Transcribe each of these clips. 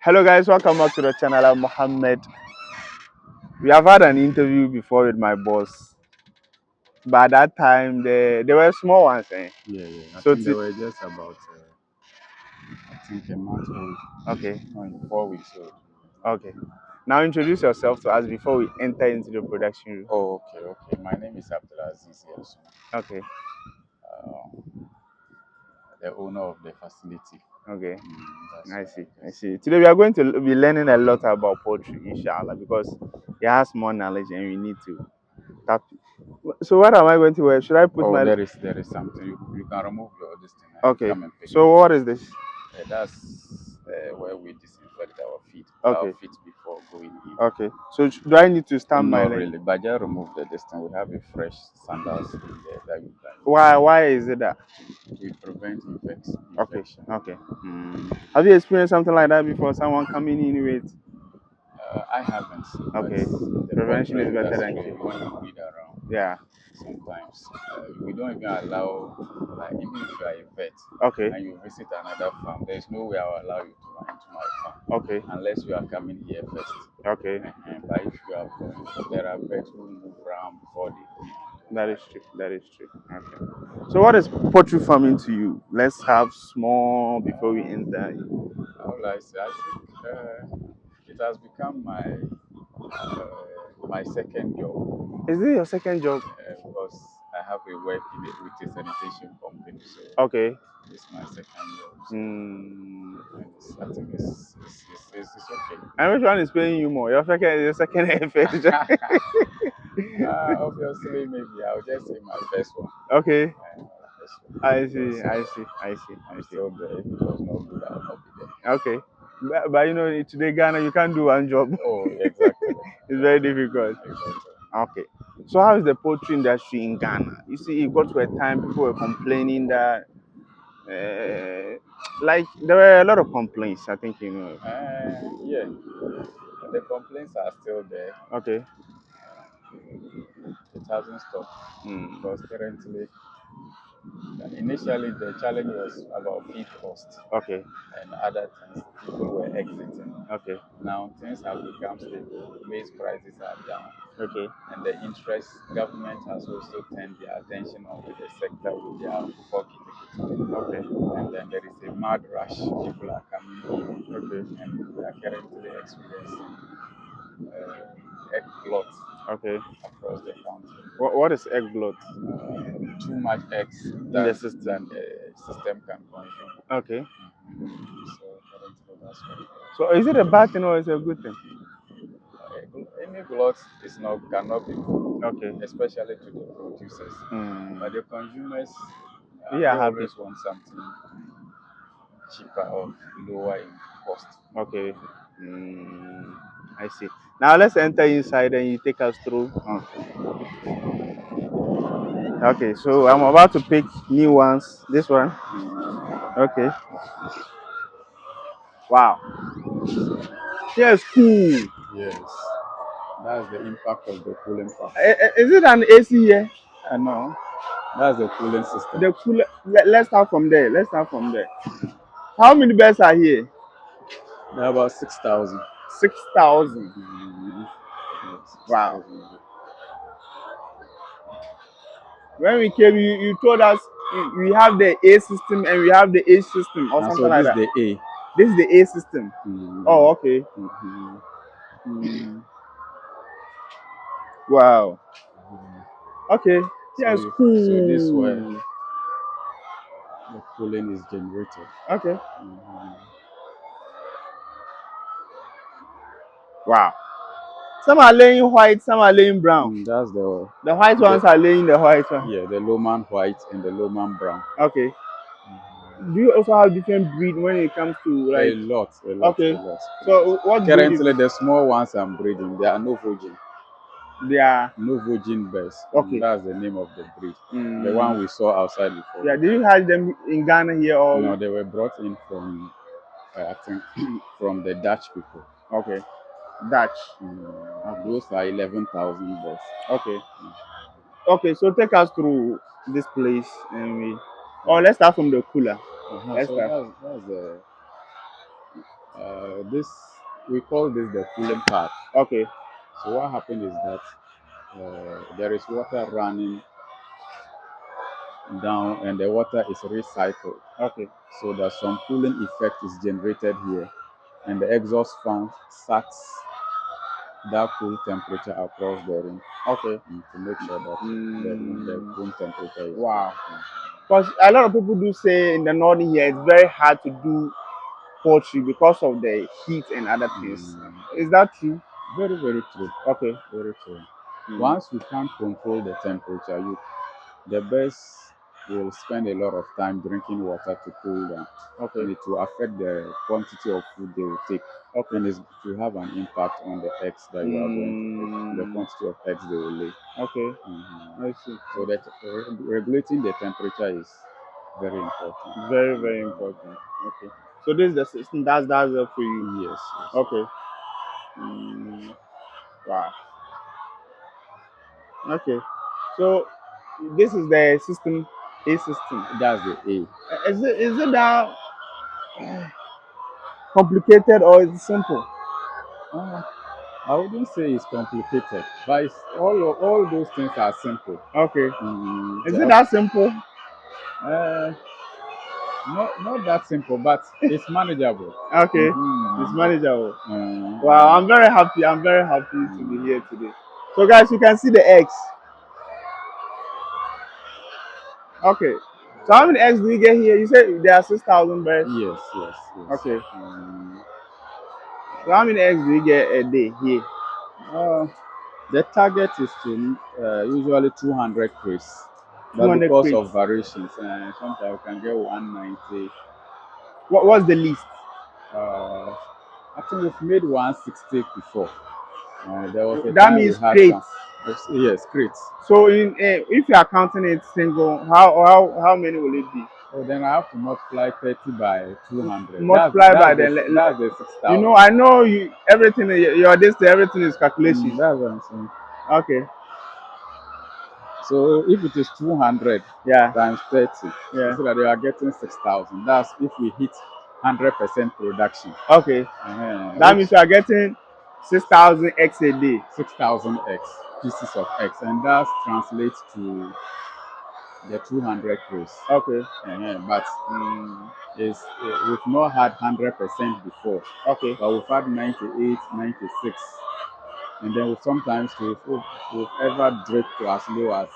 Hello guys, welcome back to the channel. I'm Mohammed. We have had an interview before with my boss, but at that time they were small ones. Yeah. I So think they were just about, I think a month old, okay, no, 4 weeks old. okay. Now introduce yourself to us before we enter into the production room. Oh, okay. My name is Abdulaziz Yasu, Okay, the owner of the facility. okay. That's I what see, I I guess. see. Today we are going to be learning a lot about poultry, inshallah, because it has more knowledge and we need to tap. So what am I going to wear? Should I put Oh, my? there is something you can remove this thing and Okay. come and pick So what is this? That's where we disinfect our Okay, feet before going in. okay. So do I need to stand my Not leg? really, but just remove this thing. We have a fresh sandals in there that you can Why is it that? to prevent Okay, infection. okay. Have you experienced something like that before? Someone coming in with I haven't, but okay. the Prevention poultry is better than industry, cure. when you read around, Yeah. sometimes we don't even allow, like, even if you are a vet Okay. and you visit another farm, there's no way I'll allow you to run into my farm Okay. unless you are coming here first. Okay. But if you are going, there are vets who move around before they come. That is true. That is true. Okay. So what is poultry farming to you? Let's have small before we enter. How will I say? I think it has become my second job Is this your second job? because I have a work with a sanitation company, so Okay. it's my second job. So Hmm. I think it's okay. And which one is paying you more? Your second and first job? Obviously, maybe I'll just say my first one. Okay. My first one. I see. Because, I see. I see. I I'm see. still there. If it was not good, I'll not be there. Okay. But you know, today Ghana, you can't do one job. Oh, exactly. It's very difficult. Exactly. Okay. So how is the poultry industry in Ghana? You see, it got to a time people were complaining that, like, there were a lot of complaints. I think you know. Yeah, the complaints are still there. Okay. It hasn't stopped Hmm. because currently, initially the challenge was about feed cost Okay. and other things. People were exiting. Okay. Now things have become stable. Maize prices are down, Okay. and the interest government has also turned their attention onto the sector with their pocket. Okay. And then there is a mad rush. People are coming in, Okay. and we are currently experiencing egg glut Okay. across the country. What is egg glut Too much eggs in the than system? the system can consume. Okay. So currently that's what it is. So is it a bad thing or is it a good thing? Any glut is not cannot be good, Okay. especially to the producers. But the consumers, We they are happy. always want something cheaper or lower in cost. Okay. I see. Now let's enter inside and you take us through. Okay, so I'm about to pick new ones. This one. Okay. Wow. Yes, cool. Yes, that's the impact of the cooling part. Is it an AC here? No, that's the cooling system. The cooler. Let's start from there. Let's start from there. How many birds are here? There are about 6,000. 6,000. Yes, Wow. 6,000. When we came, you told us we have the A system and we have the H system or And something so like this is that. the A. This is the A system. Oh, okay. Mhm. Mm. Wow. Okay. Yes, So this where cool. the cooling is generated. Okay. Mhm. Wow. Some are laying white, some are laying brown. That's The white ones are laying the white one. the Loman white and the Loman brown. Okay. Do you also have different breed when it comes to A like? lot, a lot, a Okay. lot. So what breed is Currently, this? the small ones I'm breeding, they are They are no birds. okay. That's the name of the breed. The Mm. one we saw outside before. Yeah. Did you have them in Ghana here No, or? they were brought in from, I think, from the Dutch people. Okay. Dutch. Okay. Those are 11,000 birds. Okay. Okay. So take us through this place and we. Oh, let's start from the cooler. Let's So start. that's the This we call this the cooling part. Okay. So what happened is that there is water running down, and the water is recycled. Okay. So that some cooling effect is generated here, and the exhaust fan sucks that cool temperature across the room. Okay. To make sure that the room temperature is Wow. good. Because a lot of people do say in the northern here it's very hard to do poultry because of the heat and other things. Is that true? Very, very true. Okay. Very true. Once you can't control the temperature, the birds will spend a lot of time drinking water to cool down. Okay. And it will affect the quantity of food they will take. Okay. And it will have an impact on the eggs that you are going to take, the quantity of eggs they will lay. Okay. I see. So that regulating the temperature is very important. Very, very important. Okay. So this is the system that's it for you. Yes. Okay. Wow. Okay. So this is the system, A system. That's the A. Is it that complicated or is it simple? I wouldn't say it's complicated, but all those things are simple. Okay. Is it Just, that simple? not that simple, but it's manageable. Okay. It's manageable. Wow, I'm very happy. I'm very happy to be here today. So guys, you can see the eggs. Okay. So how many eggs do we get here? You said there are 6,000 birds. Yes. Okay. So how many eggs do we get a day here? The target is to usually 200 crates, but 200 because crates. of variations, sometimes we can get 190. What's the least? I think we've made 160 before. There was a That time means we had crates. Yes, crates. So if you are counting it single, how many will it be? So then I have to multiply 30 by 200. Multiply by That's the 6,000. You know, I know you everything. Your this everything is calculation. That's what I'm saying. Okay. So if it is 200 Yeah. times 30, Yeah. so that you are getting 6,000. That's if we hit 100% production. Okay. That means you are getting 6,000 eggs a day. 6,000 eggs, pieces of eggs, and that translates to the 200 crows. Okay. But we've not had 100% before. Okay. But we've had 98, 96. And then sometimes we've ever dripped to as low as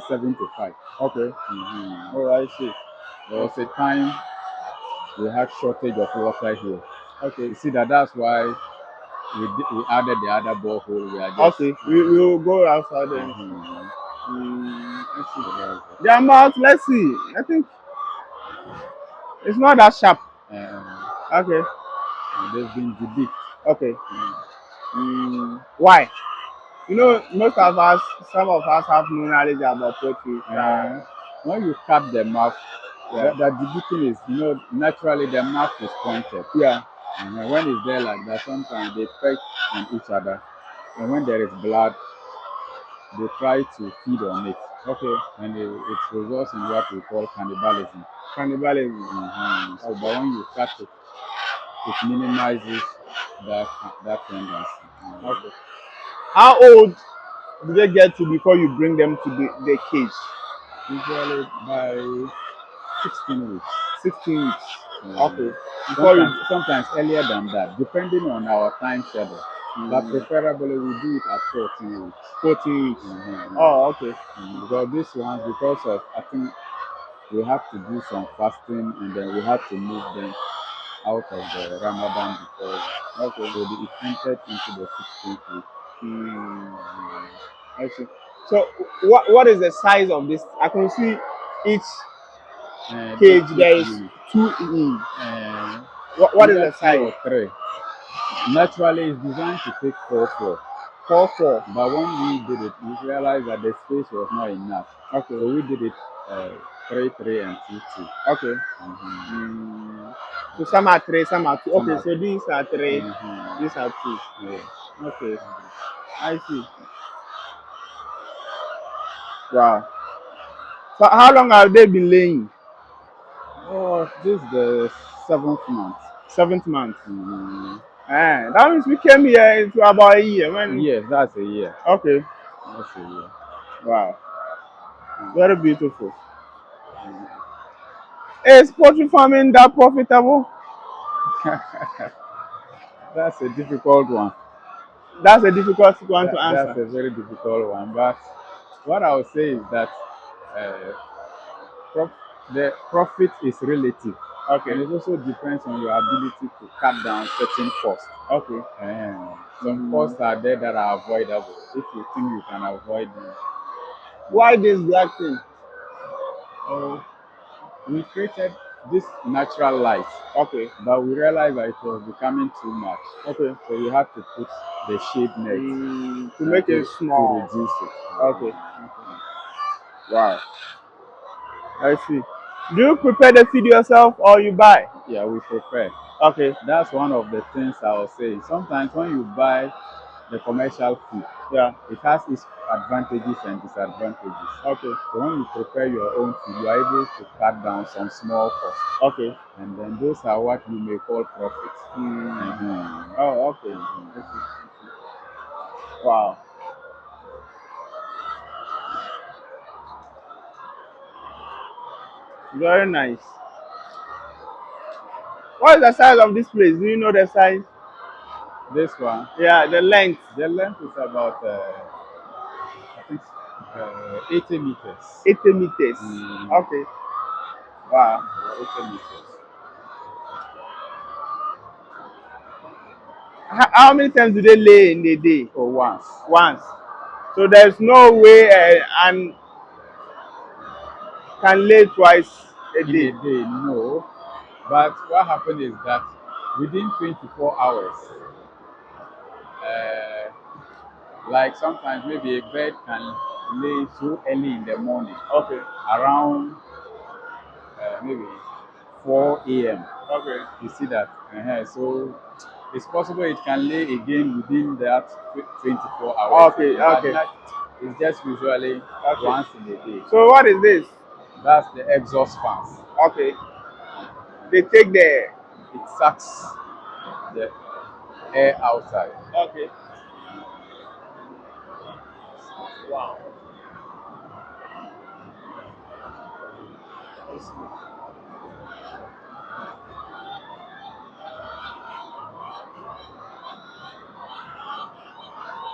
75. Okay. Oh, I see. There was a time we had shortage of water here. Okay. You see that's why we added the other borehole. We are just, okay. We will go outside then. Let's see. The amount, let's see. I think it's not that sharp. Okay. They've been deep. Okay. Why? You know, some of us have no knowledge about poultry. When you cut the mouth, the debeating is, naturally the mouth is pointed. Yeah. And when it's there like that, sometimes they peck on each other. And when there is blood, they try to feed on it. Okay. And it results in what we call cannibalism. Cannibalism. So, but when you cut it, it minimizes that tendency. Okay. How old do they get to before you bring them to the cage? Usually by 16 weeks. 16 weeks. Okay. Sometimes earlier than that, depending on our time schedule. But preferably we do it at 14 weeks. 14 weeks. Oh, okay. Because this one, because of, I think we have to do some fasting, and then we have to move them out of the Ramadan before. Okay. So it entered into the 16th week. I see. So what is the size of this? I can see each cage there is 2 in. What is the size? 2 or 3. Naturally, it's designed to take 4. 4. But when we did it, we realized that the space was not enough. Okay. So we did it 3, and 2. Okay. So some are 3, some are 2. Okay, so these are 3, these are 2. Yeah. Okay. I see. Wow. So how long have they been laying? Oh, this is the 7th month. 7th month. Mm, That means we came here into about a year. When yes, that's a year. okay, That's a year. wow, very beautiful. Is poultry farming that profitable? That's a difficult one. That's a difficult one to That's answer. a very difficult one. But what I would say is that uh, prof- the profit is relative. Okay. And it also depends on your ability to cut down certain costs. Okay. And some costs are there that are avoidable if you think you can avoid them. Why this black thing? So we created this natural light, Okay. but we realized that it was becoming too much. Okay. So we had to put the shade net To make it small. to reduce it. Okay. Wow. I see. Do you prepare the feed yourself or you buy? Yeah, we prepare. Okay. That's one of the things I was saying. Sometimes when you buy the commercial food, Yeah. it has its advantages and disadvantages. Okay. So when you prepare your own food, you are able to cut down some small costs. Okay. And then those are what you may call profits. Mm-hmm. Oh, okay. Mm-hmm. Wow. Very nice. What is the size of this place? Do you know the size? This one, Yeah, the length. the length is about, I think, 80 meters. 80 meters. Okay. Wow. 80 meters. How many times do they lay in a day? Oh, once. Once. So there's no way and can lay twice a In day. a day, no. But what happened is that within 24 hours, uh, like sometimes maybe a bird can lay so early in the morning, Okay. around maybe 4 a.m. Okay. You see that? So it's possible it can lay again within that 24 hours. Okay. But Okay. it's just usually once in a day. So what is this? That's the exhaust fans. Okay. They take the. It sucks the air outside. Okay. Wow.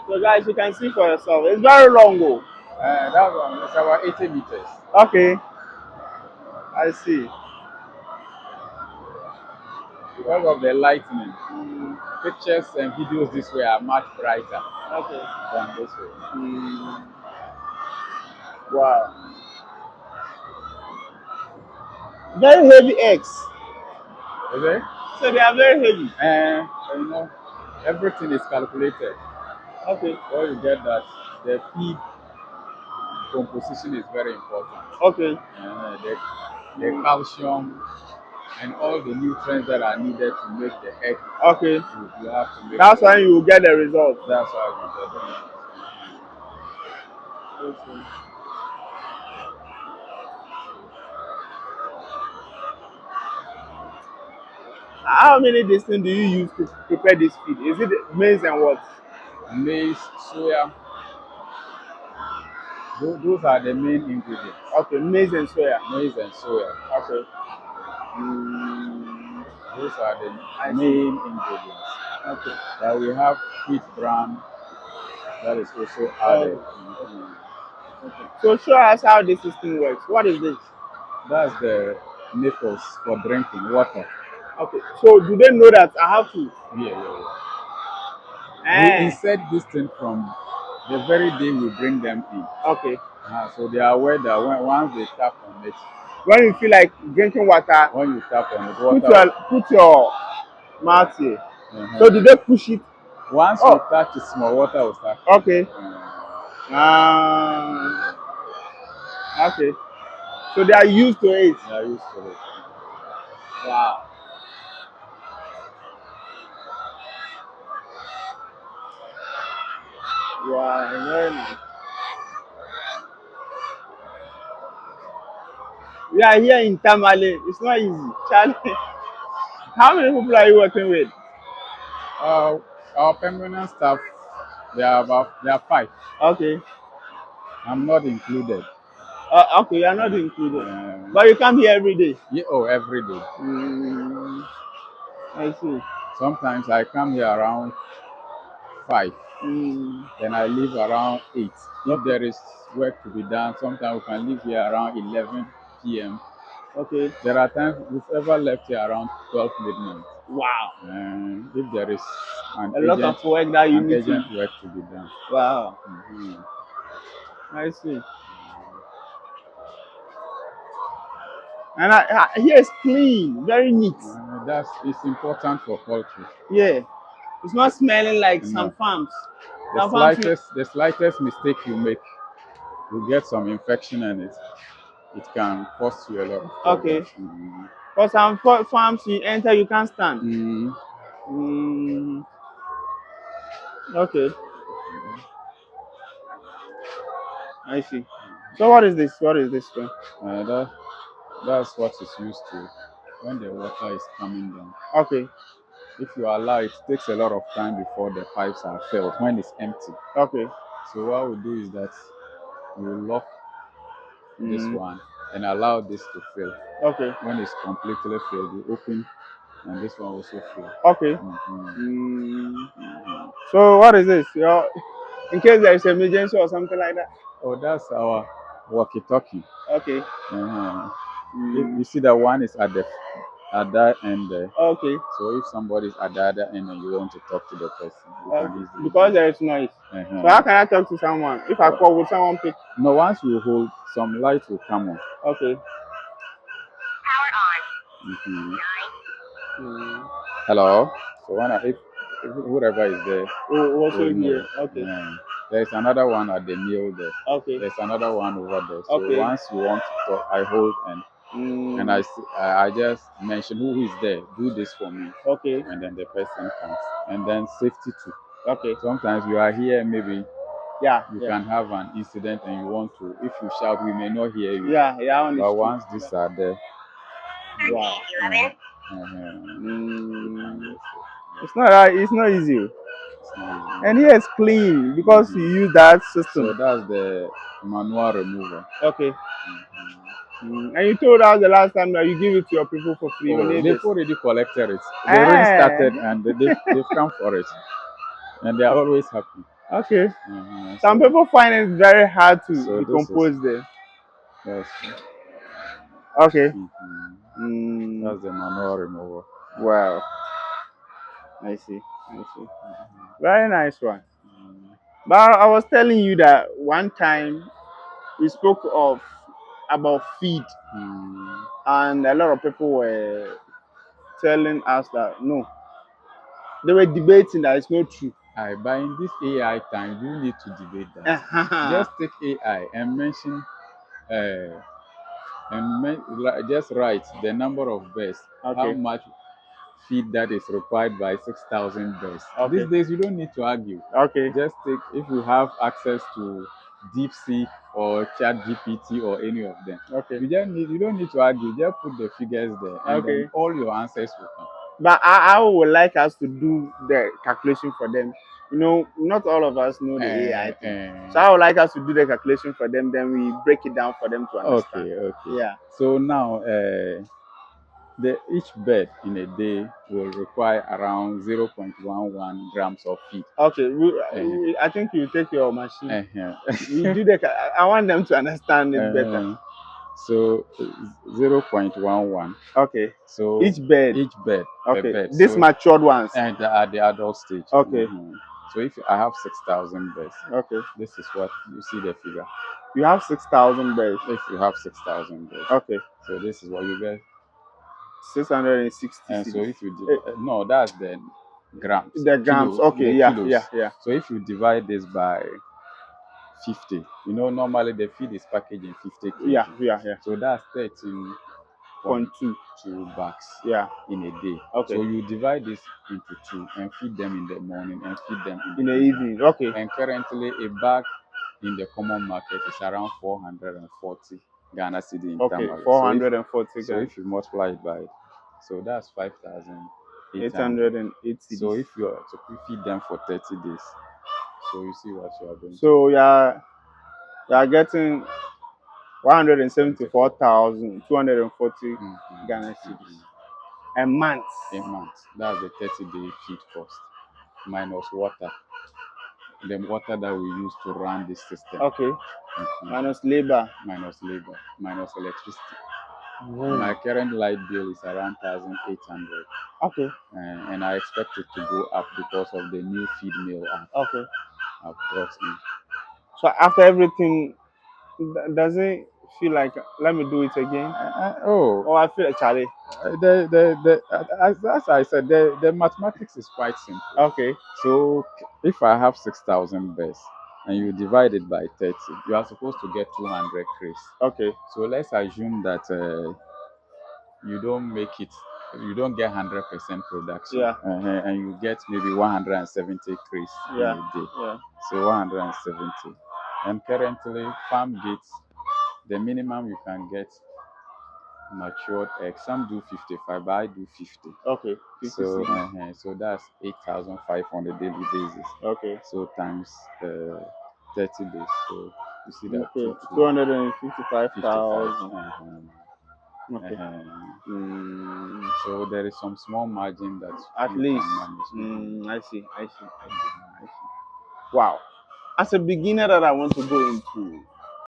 So guys, you can see for yourself. It's very long, though. That one is about 80 meters. Okay. I see. Because of the lightning, pictures and videos this way are much brighter Okay. than this way. Wow. Very heavy eggs. Is it? So they are very heavy. And you know, everything is calculated. Okay. Or you get that the feed composition is very important. Okay. The calcium and all the nutrients that are needed to make the egg. Okay. You have to make. That's why you will get the result. That's how you get them. Okay. How many distinct do you use to prepare this feed? Is it maize and what? Maize, soya. Those are the main ingredients. Okay, maize and soya. Maize and soya. Okay. Those are the main ingredients. Okay. That we have wheat bran that is also added. Okay. So show us how this system works. What is this? That's the nipples for drinking water. Okay. So do they know that I have to? Yeah. Eh. We insert this thing from the very day we bring them in. Okay. So they are aware that once they tap on it, When you feel like drinking water, when you tap on it, water put your mouth here. Uh-huh. So do they push it? Once you touch it, small water will start. Okay. Okay. So they are used to it. They are used to it. Wow. Wow, very nice. We are here in Tamale. It's not easy. Charlie. How many people are you working with? Our permanent staff, they are 5. Okay. I'm not included. Okay, you are not included. Uh, But you come here every day. yeah, oh, every day. Mm, I see. Sometimes I come here around 5, Mm, then I leave around 8. If okay. there is work to be done, sometimes we can leave here around 11 p.m. Okay. There are times we've ever left here around 12 midnight. Wow. If there is A lot of work that you an need to. urgent work to be done. Wow. Mhm. I see. And here is clean, very neat. It's important for poultry. Yeah. It's not smelling like some No, farms. Some farms you the slightest mistake you make, you get some infection and it can cost you a lot of okay. problems. Mhm. For some farms you enter you can't stand. Mhm. Mm, okay. I see. So what is this? What is this one? Uh, that that's what is used to when the water is coming down. Okay. If you allow it, takes a lot of time before the pipes are filled when it's empty. Okay. So what we do is that we lock this Mm, one and allow this to fill. okay. When it's completely filled, we open and this one also fill. Okay. Mhm. Mm, so what is this? In case there is emergency or something like that. Oh, that's our walkie-talkie. Okay. Uh, Mm, you see that one is at that end there. okay. So if somebody is at the other end and you want to talk to the person, you can easily do Because it. there is noise. So Uh-huh. how can I talk to someone? If I call, would someone pick? No, once you hold, some light will come on. Okay. Mhm. Mm. Hello. So if whoever is there Also will know. here. Okay. There's another one at the mill there. Okay. There's another one over there. So Okay. once you want to talk, I hold and Mm. I just mention who is there. Do this for me, Okay. and then the person comes. And then safety too. Okay. Sometimes you are here, maybe Yeah. you Yeah. can have an incident and you want to. If you shout, we may not hear you. Yeah. Yeah. On the But street. once these are there, Wow. you can Mm. just. It's not that. It's not easy. It's not And easy. here it's clean because you Mhm. use that So system. that's the manual remover. Okay. Mhm. And you told us the last time that you give it to your people for free, your Oh, neighbors. they've already collected it. The rain Eh. started and they've come for it, and they are always happy. Okay. Mhm. Some people find it very hard to So this is decompose them. that's Okay. mhm. Mm, That's the manual remover. wow. I see. I see. Very nice one. Mhm. But I was telling you that one time we spoke of about feed, Mhm. and a lot of people were telling us that no, they were debating that it's not true. But in this AI time, you need to debate that. Just take AI and mention uh, just write the number of birds, how Okay. much feed that is required by 6,000 birds. These Okay. days, you don't need to argue. Okay. Just take, if you have access to DeepSeek or ChatGPT or any of them, Okay. you don't need to argue. Just put the figures there, and then Okay. all your answers will come. But I would like us to do the calculation for them. You know, not all of us know the AI thing. So I would like us to do the calculation for them, then we break it down for them to understand. Okay. Yeah. So now, each bird in a day will require around 0.11 grams of feed. Okay. Uh-huh. I think you take your machine. We Uh-huh. do I want them to understand it better. So 0.11. Okay. So Each bird. each bird per Okay. bird. This So matured ones. and at the adult stage. Okay. So if I have 6,000 birds, Okay. this is what you see the figure. You have 6,000 birds. If you have 6,000 birds, Okay. so this is what you get. 660 And so cities. if you no, that's the grams, The grams. kilos, Okay. the Yeah. kilos. Yeah. Yeah. So if you divide this by 50, normally the feed is packaged in 50 kg. Yeah. Yeah. Yeah. So that's 13 Point two. 2 bags Yeah. in a day. Okay. So you divide this into 2 and feed them in the morning and feed them In in the the evening. evening. Okay. And currently a bag in the common market is around 440 Ghana cedi in Okay. Tamale. 440 So grams. if you multiply it by So that's 5,800. 808 So cedis. if you are to feed them for 30 days, so you see what you are doing. So you are getting 174,240 Ghana cedis a month. A month. That's the 30-day feed cost minus water. The water that we use to run this system. Okay. Minus labor. Minus labor. Minus electricity. Mm. My current light bill is around 1,800. Okay. And I expect it to go up because of the new feed mill Okay. I've brought in. So after everything, does it feel like let me do it again? Oh, I feel like Charlie. As I said, the mathematics is quite simple. Okay. So if I have 6,000 birds and you divide it by 30, you are supposed to get 200 crates. Okay. So let's assume that you don't make it, you don't get 100% production. Yeah. And you get maybe 170 crates in a day. Yeah. So 170. And currently, farm gates, the minimum you can get matured eggs. Some do 55, but I do 50. Okay. 50 So cedis. so that's 8,500 daily basis. Okay. So times 30 days. So you see that Okay. 255,000. Okay. So there is some small margin that At you least. can manage. I see. Wow. As a beginner that I want to go into